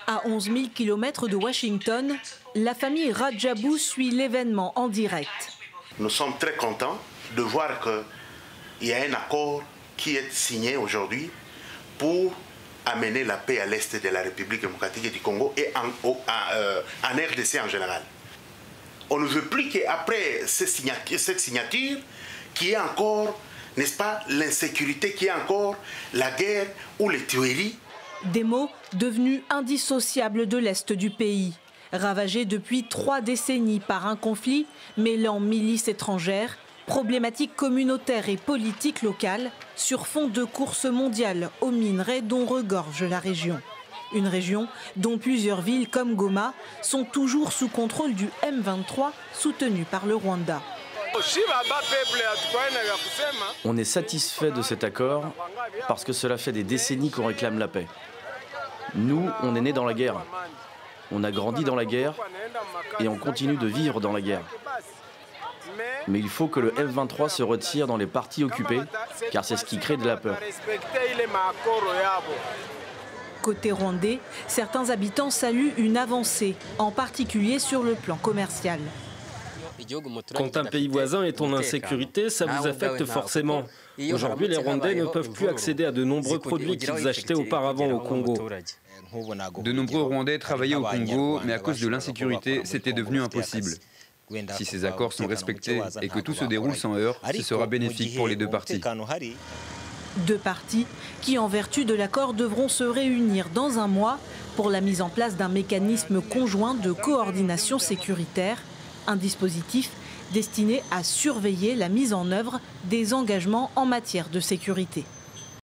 À 11 000 km de Washington, la famille Radjabou suit l'événement en direct. Nous sommes très contents de voir qu'il y a un accord qui est signé aujourd'hui pour amener la paix à l'est de la République démocratique du Congo et en RDC en général. On ne veut plus qu'après cette signature, qu'il y ait encore, n'est-ce pas, l'insécurité, qu'il y ait encore la guerre ou les tueries. Des maux devenus indissociables de l'Est du pays, ravagé depuis 3 décennies par un conflit mêlant milices étrangères, problématiques communautaires et politiques locales, sur fond de courses mondiales aux minerais dont regorge la région. Une région dont plusieurs villes comme Goma sont toujours sous contrôle du M23, soutenu par le Rwanda. On est satisfait de cet accord parce que cela fait des décennies qu'on réclame la paix. Nous, on est nés dans la guerre. On a grandi dans la guerre et on continue de vivre dans la guerre. Mais il faut que le M23 se retire dans les parties occupées, car c'est ce qui crée de la peur. Côté rwandais, certains habitants saluent une avancée, en particulier sur le plan commercial. Quand un pays voisin est en insécurité, ça vous affecte forcément. Aujourd'hui, les Rwandais ne peuvent plus accéder à de nombreux produits qu'ils achetaient auparavant au Congo. De nombreux Rwandais travaillaient au Congo, mais à cause de l'insécurité, c'était devenu impossible. Si ces accords sont respectés et que tout se déroule sans heurts, ce sera bénéfique pour les deux parties. Deux parties qui, en vertu de l'accord, devront se réunir dans un mois pour la mise en place d'un mécanisme conjoint de coordination sécuritaire, un dispositif destiné à surveiller la mise en œuvre des engagements en matière de sécurité.